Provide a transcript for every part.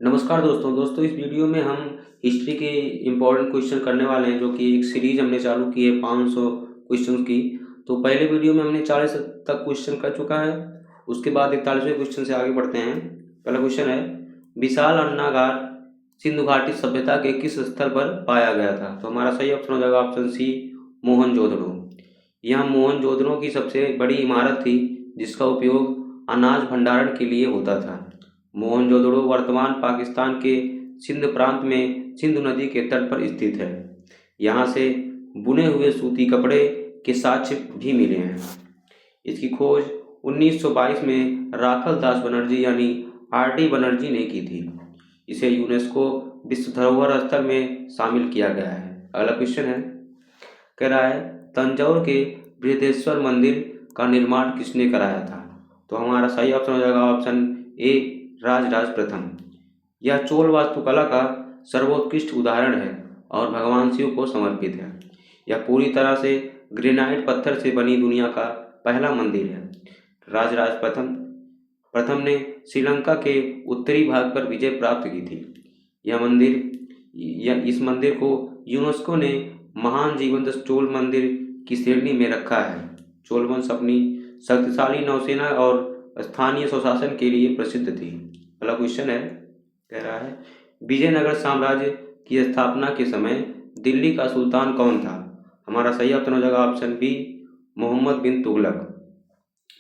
नमस्कार दोस्तों इस वीडियो में हम हिस्ट्री के इम्पोर्टेंट क्वेश्चन करने वाले हैं, जो कि एक सीरीज हमने चालू की है 500 क्वेश्चंस की। तो पहले वीडियो में हमने 40 तक क्वेश्चन कर चुका है। उसके बाद 41वें क्वेश्चन से आगे बढ़ते हैं। पहला क्वेश्चन है, विशाल अन्नागार सिंधु घाटी सभ्यता के किस स्थल पर पाया गया था? तो हमारा सही ऑप्शन हो जाएगा ऑप्शन सी, मोहनजोदड़ो। यह मोहनजोदड़ो की सबसे बड़ी इमारत थी जिसका उपयोग अनाज भंडारण के लिए होता था। मोहनजोदड़ो वर्तमान पाकिस्तान के सिंध प्रांत में सिंधु नदी के तट पर स्थित है। यहाँ से बुने हुए सूती कपड़े के साक्ष्य भी मिले हैं। इसकी खोज 1922 में राखल दास बनर्जी यानी आर.डी. बनर्जी ने की थी। इसे यूनेस्को विश्व धरोहर स्थल में शामिल किया गया है। अगला क्वेश्चन है, कह रहा है, तंजौर के बृहदेश्वर मंदिर का निर्माण किसने कराया था? तो हमारा सही ऑप्शन हो जाएगा ऑप्शन ए, राजराज प्रथम। यह चोल वास्तुकला का सर्वोत्कृष्ट उदाहरण है और भगवान शिव को समर्पित है। यह पूरी तरह से ग्रेनाइट पत्थर से बनी दुनिया का पहला मंदिर है। राजराज प्रथम ने श्रीलंका के उत्तरी भाग पर विजय प्राप्त की थी। इस मंदिर को यूनेस्को ने महान जीवंत चोल मंदिर की श्रेणी में रखा है। चोल वंश अपनी शक्तिशाली नौसेना और स्थानीय स्वशासन के लिए प्रसिद्ध थी। अगला क्वेश्चन है, कह रहा है, विजयनगर साम्राज्य की स्थापना के समय दिल्ली का सुल्तान कौन था? हमारा सही ऑप्शन हो जाएगा ऑप्शन बी, मोहम्मद बिन तुगलक।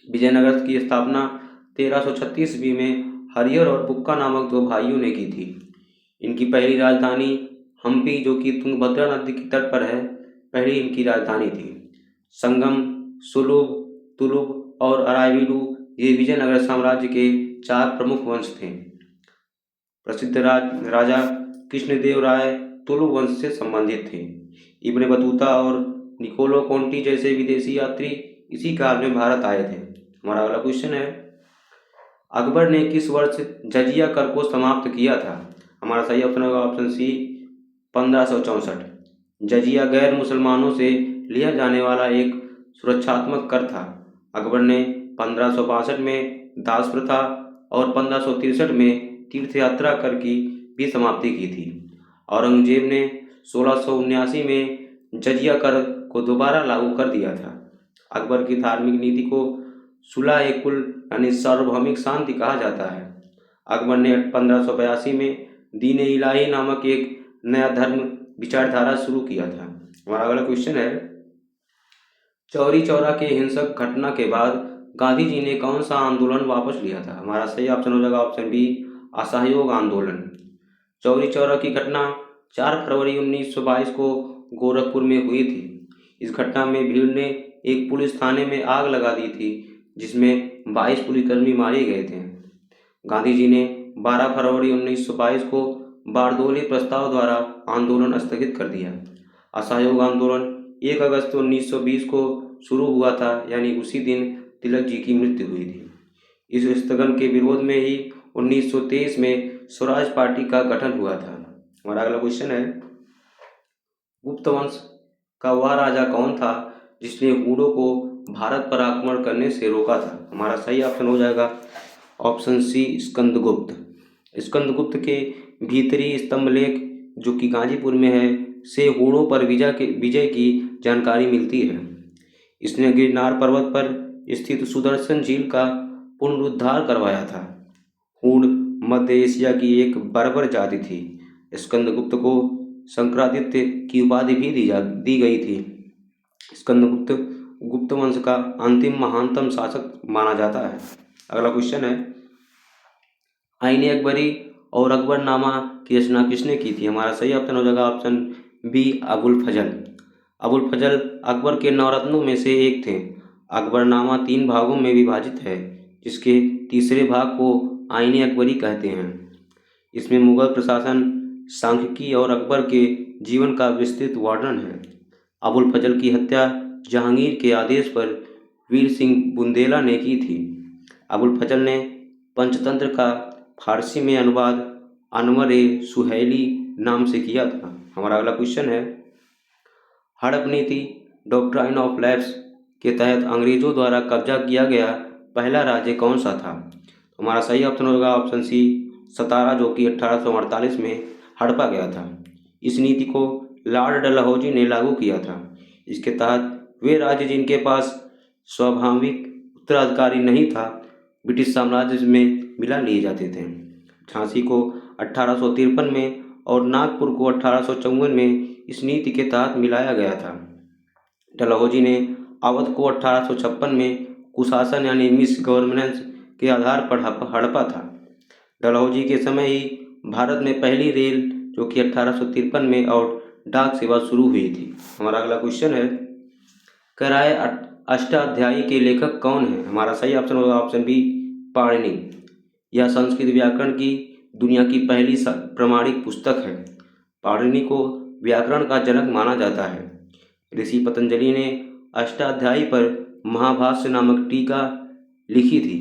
विजयनगर की स्थापना 1336 ईस्वी में हरिहर और बुक्का नामक दो भाइयों ने की थी। इनकी पहली राजधानी हम्पी, जो कि तुंगभद्रा नदी के तट पर है, पहली इनकी राजधानी थी। संगम, सुलुभ, तुलुभ और अरावली ये विजयनगर साम्राज्य के 4 प्रमुख वंश थे। प्रसिद्ध राजा कृष्णदेव राय तुलुभ वंश से संबंधित थे। इब्न बतूता और निकोलो कोंटी जैसे विदेशी यात्री इसी काल में भारत आए थे। हमारा अगला क्वेश्चन है, अकबर ने किस वर्ष जजिया कर को समाप्त किया था? हमारा सही ऑप्शन होगा ऑप्शन सी, 1564। जजिया गैर मुसलमानों से लिया जाने वाला एक सुरक्षात्मक कर था। अकबर ने 1562 में दास प्रथा और 1563 में तीर्थ यात्रा कर की भी समाप्ति की थी। औरंगजेब ने 1679 में जजिया कर को दोबारा लागू कर दिया था। अकबर की धार्मिक नीति को सुलह-ए-कुल यानी सार्वभौमिक शांति कहा जाता है। अकबर ने 1582 में दीन-ए-इलाही नामक एक नया धर्म विचारधारा शुरू किया था। हमारा अगला क्वेश्चन है, चौरी चौरा के हिंसक घटना के बाद गांधी जी ने कौन सा आंदोलन वापस लिया था? हमारा सही ऑप्शन हो जाएगा ऑप्शन बी, असहयोग आंदोलन। चौरी चौरा की घटना 4 फरवरी 1922 को गोरखपुर में हुई थी। इस घटना में भीड़ ने एक पुलिस थाने में आग लगा दी थी, जिसमें 22 पुलिसकर्मी मारे गए थे। गांधी जी ने 12 फरवरी 1922 को बारदोली प्रस्ताव द्वारा आंदोलन स्थगित कर दिया। असहयोग आंदोलन 1 अगस्त 1920 को शुरू हुआ था, यानी उसी दिन तिलक जी की मृत्यु हुई थी। इस स्थगन के विरोध में ही 1923 में स्वराज पार्टी का गठन हुआ था। हमारा अगला क्वेश्चन है, गुप्त वंश का वह राजा कौन था जिसने हूणों को भारत पर आक्रमण करने से रोका था? हमारा सही ऑप्शन हो जाएगा ऑप्शन सी, स्कंदगुप्त। स्कंदगुप्त के भीतरी स्तंभलेख, जो कि गाजीपुर में है, से हूणों पर विजय की जानकारी मिलती है। इसने गिरनार पर्वत पर स्थित सुदर्शन झील का पुनरुद्धार करवाया था। हूण मध्य एशिया की एक बर्बर जाति थी। स्कंदगुप्त को शंकरादित्य की उपाधि भी दी गई थी। स्कंदगुप्त गुप्त वंश का अंतिम महानतम शासक माना जाता है। अगला क्वेश्चन है, आईने अकबरी और अकबरनामा की रचना किसने की थी? हमारा सही ऑप्शन हो जाएगा ऑप्शन बी, अबुल फजल। अबुल फजल अकबर के नवरत्नों में से एक थे। अकबरनामा 3 भागों में विभाजित है, जिसके तीसरे भाग को आईने अकबरी कहते हैं। इसमें मुगल प्रशासन, सांख्यिकी और अकबर के जीवन का विस्तृत वर्णन है। अबुल फजल की हत्या जहांगीर के आदेश पर वीर सिंह बुंदेला ने की थी। अबुल फजल ने पंचतंत्र का फारसी में अनुवाद अनवर-ए-सुहैली नाम से किया था। हमारा अगला क्वेश्चन है, हड़प नीति डॉक्ट्राइन ऑफ लैप्स के तहत अंग्रेजों द्वारा कब्जा किया गया पहला राज्य कौन सा था? हमारा सही ऑप्शन होगा ऑप्शन सी, सतारा जो कि 1848 में हड़पा गया था। इस नीति को लॉर्ड डलहौजी ने लागू किया था। इसके तहत वे राज्य जिनके पास स्वाभाविक उत्तराधिकारी नहीं था ब्रिटिश साम्राज्य में मिला लिए जाते थे। झांसी को 1853 में और नागपुर को 1854 में इस नीति के तहत मिलाया गया था। डलहौजी ने अवध को 1856 में कुशासन यानी मिस गवर्नेंस के आधार पर हड़पा था। डलहौजी के समय ही भारत में पहली रेल जो कि 1853 में और डाक सेवा शुरू हुई थी। हमारा अगला क्वेश्चन है, कह रहा है अष्टाध्यायी के लेखक कौन है? हमारा सही ऑप्शन होगा ऑप्शन बी, पाणिनि। यह संस्कृत व्याकरण की दुनिया की पहली प्रमाणिक पुस्तक है। पाणिनि को व्याकरण का जनक माना जाता है। ऋषि पतंजलि ने अष्टाध्यायी पर महाभाष्य नामक टीका लिखी थी।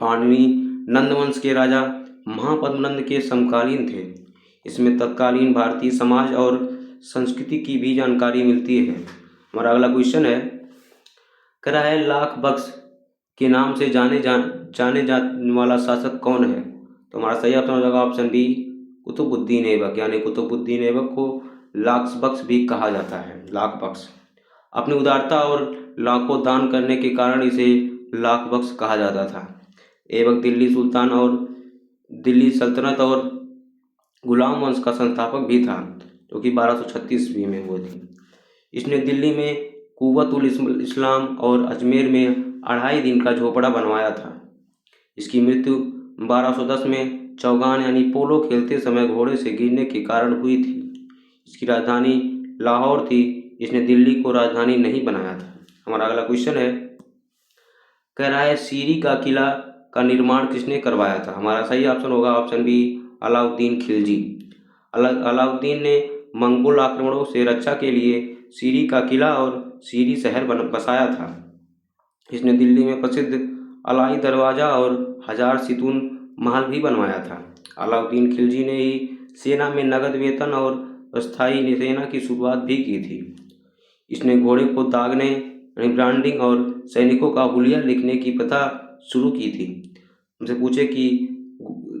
पाणिनि नंदवंश के राजा महापद्मनंद के समकालीन थे। इसमें तत्कालीन भारतीय समाज और संस्कृति की भी जानकारी मिलती है। हमारा अगला क्वेश्चन है, कह रहा है लाख बख्श के नाम से जाने जाने वाला शासक कौन है? तो हमारा सही ऑप्शन हो जाएगा ऑप्शन बी, कुतुबुद्दीन ऐबक। यानी कुतुबुद्दीन ऐबक को लाख बख्श भी कहा जाता है। लाख बख्श अपनी उदारता और लाखों दान करने के कारण इसे लाख बख्श कहा जाता था। ऐबक दिल्ली सुल्तान और दिल्ली सल्तनत और गुलाम वंश का संस्थापक भी था जो कि 1236 ईस्वी में हुए थे। इसने दिल्ली में कुव्वतुल इस्लाम और अजमेर में 2.5 दिन का झोपड़ा बनवाया था। इसकी मृत्यु 1210 में चौगान यानी पोलो खेलते समय घोड़े से गिरने के कारण हुई थी। इसकी राजधानी लाहौर थी। इसने दिल्ली को राजधानी नहीं बनाया था। हमारा अगला क्वेश्चन है, कह रहा है सीरी का किला का निर्माण किसने करवाया था? हमारा सही ऑप्शन होगा ऑप्शन बी, अलाउद्दीन खिलजी। अलाउद्दीन ने मंगोल आक्रमणों से रक्षा के लिए सीरी का किला और सीरी शहर बसाया था। इसने दिल्ली में प्रसिद्ध अलाई दरवाज़ा और हजार सितून महल भी बनवाया था। अलाउद्दीन खिलजी ने ही सेना में नगद वेतन और अस्थायी सेना की शुरुआत भी की थी। इसने घोड़े को दागने यानी ब्रांडिंग और सैनिकों का हुलिया लिखने की प्रथा शुरू की थी। हमसे पूछे कि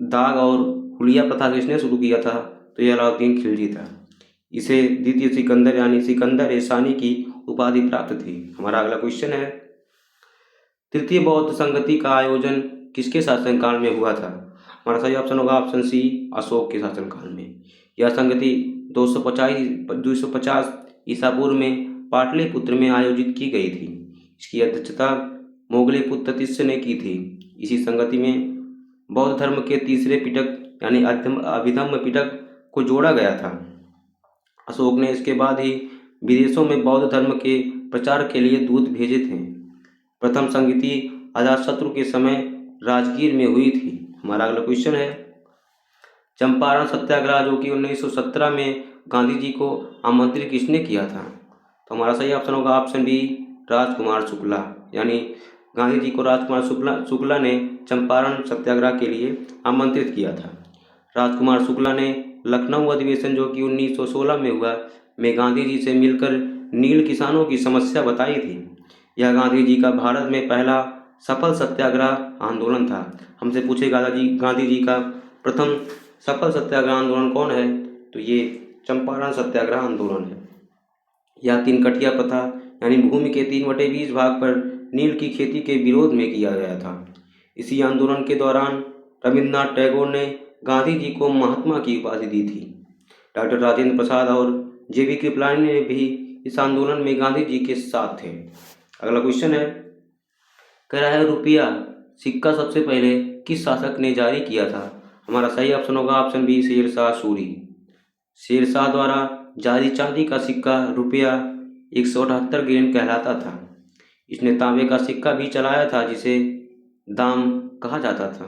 दाग और हुलिया प्रथा किसने शुरू किया था, तो यह अलाउद्दीन खिलजी था। इसे द्वितीय सिकंदर यानी सिकंदर एसानी की उपाधि प्राप्त थी। हमारा अगला क्वेश्चन है, तृतीय बौद्ध संगति का आयोजन किसके शासनकाल में हुआ था? हमारा सही ऑप्शन होगा ऑप्शन सी, अशोक के शासनकाल में। यह संगति 250 ईसा पूर्व में पाटलिपुत्र में आयोजित की गई थी। इसकी अध्यक्षता मोगले-पुत्र तृतीय ने की थी। इसी संगति में बौद्ध धर्म के तीसरे पिटक यानी अभिधम्म पिटक को जोड़ा गया था। अशोक ने इसके बाद ही विदेशों में बौद्ध धर्म के प्रचार के लिए दूत भेजे थे। प्रथम संगति अजातशत्रु के समय राजगीर में हुई थी। हमारा अगला क्वेश्चन है, चंपारण सत्याग्रह जो कि 1917 में गांधी जी को आमंत्रित किसने किया था? तो हमारा सही ऑप्शन होगा ऑप्शन बी, राजकुमार शुक्ला। यानी गांधी जी को राजकुमार शुक्ला ने चंपारण सत्याग्रह के लिए आमंत्रित किया था। राजकुमार शुक्ला ने लखनऊ अधिवेशन जो कि 1916 में हुआ में गांधी जी से मिलकर नील किसानों की समस्या बताई थी। यह गांधी जी का भारत में पहला सफल सत्याग्रह आंदोलन था। हमसे पूछेगा गांधी जी का प्रथम सफल सत्याग्रह आंदोलन कौन है, तो ये चंपारण सत्याग्रह आंदोलन है। यह 3 कठिया प्रथा यानी भूमि के 3/20 भाग पर नील की खेती के विरोध में किया गया था। इसी आंदोलन के दौरान रविन्द्रनाथ टैगोर ने गांधी जी को महात्मा की उपाधि दी थी। डॉक्टर राजेंद्र प्रसाद और जे.बी. कृपलानी ने भी इस आंदोलन में गांधी जी के साथ थे। अगला क्वेश्चन है, कह रहा है रुपया सिक्का सबसे पहले किस शासक ने जारी किया था? हमारा सही ऑप्शन होगा ऑप्शन बी, शेरशाह सूरी। शेरशाह द्वारा जारी चांदी का सिक्का रुपया 178 ग्रेन कहलाता था। इसने तांबे का सिक्का भी चलाया था जिसे दाम कहा जाता था।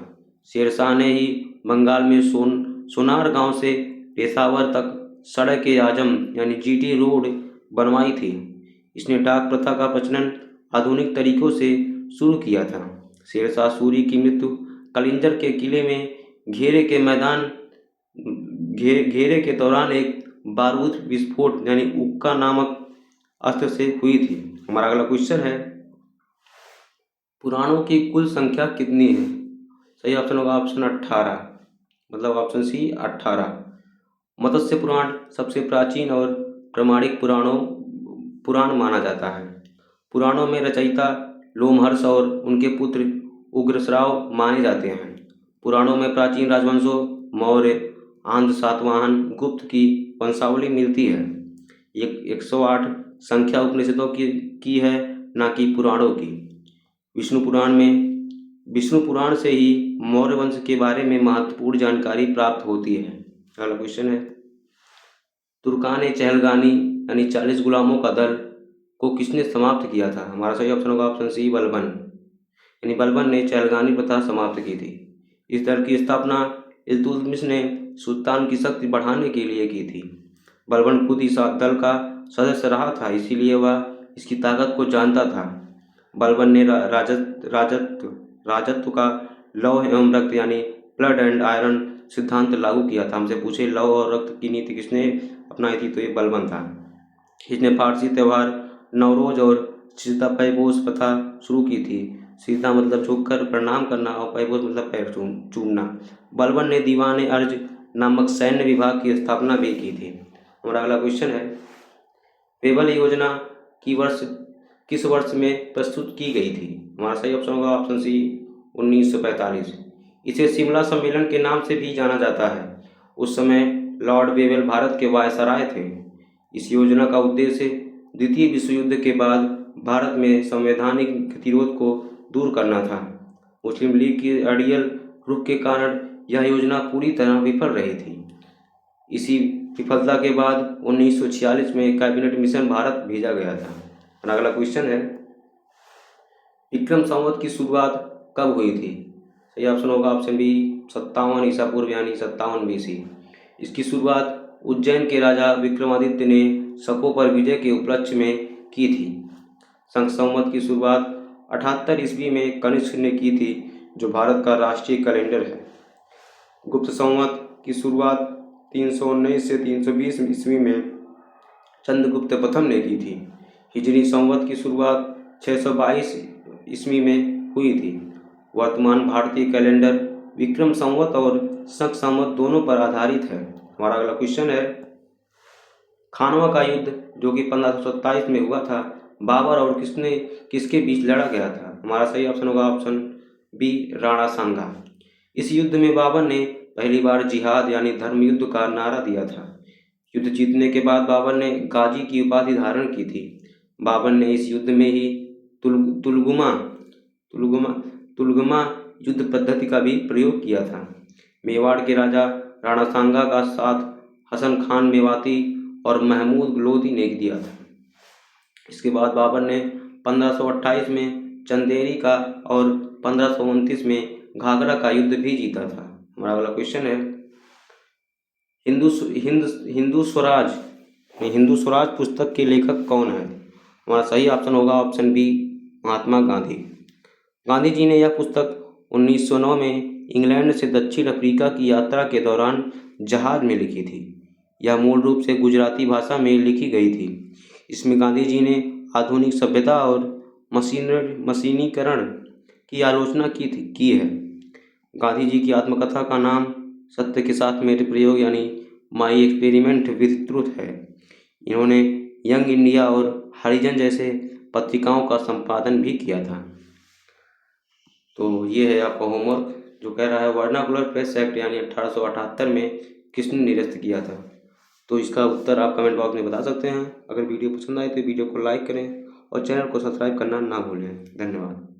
शेरशाह ने ही बंगाल में सोनार गांव से पेशावर तक सड़क ए आजम यानी जीटी रोड बनवाई थी। इसने डाक प्रथा का प्रचलन आधुनिक तरीकों से शुरू किया था। शेरशाह सूरी की मृत्यु कलिंजर के किले में घेरे के दौरान एक बारूद विस्फोट यानी उक्का नामक अस्त्र से हुई थी। हमारा अगला क्वेश्चन है, पुराणों की कुल संख्या कितनी है? सही ऑप्शन होगा ऑप्शन 18। मतलब ऑप्शन सी 18। मत्स्य पुराण सबसे प्राचीन और प्रामाणिक पुराण माना जाता है। पुराणों में रचयिता लोमहर्ष और उनके पुत्र उग्रश्राव माने जाते हैं। पुराणों में प्राचीन राजवंशों मौर्य, आंध्र, सातवाहन, गुप्त की वंशावली मिलती है। 108 संख्या उपनिषदों की है, ना कि पुराणों की। विष्णु पुराण से ही मौर्य वंश के बारे में महत्वपूर्ण जानकारी प्राप्त होती है। अगला क्वेश्चन है, तुर्कान चहलगानी यानी 40 गुलामों का दल को किसने समाप्त किया था? हमारा सही ऑप्शन होगा ऑप्शन सी बलबन, यानी बलबन ने चहलगानी प्रथा समाप्त की थी। इस दल की स्थापना इल्तुतमिश ने सुल्तान की शक्ति बढ़ाने के लिए की थी। बलबन खुद इस दल का सदस्य रहा था, इसीलिए वह इसकी ताकत को जानता था। बलबन ने राजत्व का लौह एवं रक्त यानी ब्लड एंड आयरन सिद्धांत लागू किया था। हमसे पूछे लौह और रक्त की नीति किसने अपनाई थी, तो ये बलबन था। इसने फारसी त्यौहार नवरोज और सिजदा पैपोस प्रथा शुरू की थी। सिजदा मतलब झुककर प्रणाम करना और पैपोस मतलब पैर चूमना। बलबन ने दीवान अर्ज नामक सैन्य विभाग की स्थापना भी की थी। हमारा अगला क्वेश्चन है, बेबल योजना किस वर्ष में प्रस्तुत की गई थी? हमारा सही ऑप्शन होगा ऑप्शन सी 1945। इसे शिमला सम्मेलन के नाम से भी जाना जाता है। उस समय लॉर्ड बेबल भारत के वायसराय थे। इस योजना का उद्देश्य द्वितीय विश्व युद्ध के बाद भारत में संवैधानिक गतिरोध को दूर करना था। मुस्लिम लीग की अड़ियल रुख के कारण यह योजना पूरी तरह विफल रही थी। इसी विफलता के बाद 1946 में कैबिनेट मिशन भारत भेजा गया था। अगला क्वेश्चन है, विक्रम संवत की शुरुआत कब हुई थी? सही ऑप्शन होगा ऑप्शन बी 57 ईसा पूर्व यानी 57 BC। इसकी शुरुआत उज्जैन के राजा विक्रमादित्य ने शकों पर विजय के उपलक्ष्य में की थी। संख संवत की शुरुआत 78 ईस्वी में कनिष्क ने की थी, जो भारत का राष्ट्रीय कैलेंडर है। गुप्त संवत की शुरुआत 319 से 320 ईस्वी में चंद्रगुप्त प्रथम ने की थी। हिजरी संवत की शुरुआत 622 ईस्वी में हुई थी। वर्तमान भारतीय कैलेंडर विक्रम संवत और शक संवत दोनों पर आधारित है। हमारा अगला क्वेश्चन है, खानवा का युद्ध जो कि 1527 में हुआ था, बाबर और किसके बीच लड़ा गया था? हमारा सही ऑप्शन होगा ऑप्शन बी राणा सांगा। इस युद्ध में बाबर ने पहली बार जिहाद यानी धर्म युद्ध का नारा दिया था। युद्ध जीतने के बाद बाबर ने गाजी की उपाधि धारण की थी। बाबर ने इस युद्ध में ही तुलगमा युद्ध पद्धति का भी प्रयोग किया था। मेवाड़ के राजा राणा सांगा का साथ हसन खान मेवाती और महमूद लोदी ने दिया था। इसके बाद बाबर ने 1528 में चंदेरी का और 1529 में घाघरा का युद्ध भी जीता था। हमारा अगला क्वेश्चन है, हिंदू स्वराज पुस्तक के लेखक कौन है? हमारा सही ऑप्शन होगा ऑप्शन बी महात्मा गांधी। गांधी जी ने यह पुस्तक 1909 में इंग्लैंड से दक्षिण अफ्रीका की यात्रा के दौरान जहाज में लिखी थी। यह मूल रूप से गुजराती भाषा में लिखी गई थी। इसमें गांधी जी ने आधुनिक सभ्यता और मशीनीकरण की आलोचना की है। गांधी जी की आत्मकथा का नाम सत्य के साथ मेरे प्रयोग यानी माई एक्सपेरिमेंट विद ट्रुथ है। इन्होंने यंग इंडिया और हरिजन जैसे पत्रिकाओं का संपादन भी किया था। तो ये है आपका होमवर्क जो कह रहा है वर्नाकुलर प्रेस एक्ट यानी 1878 में किसने निरस्त किया था। तो इसका उत्तर आप कमेंट बॉक्स में बता सकते हैं। अगर वीडियो पसंद आए तो वीडियो को लाइक करें और चैनल को सब्सक्राइब करना ना भूलें। धन्यवाद।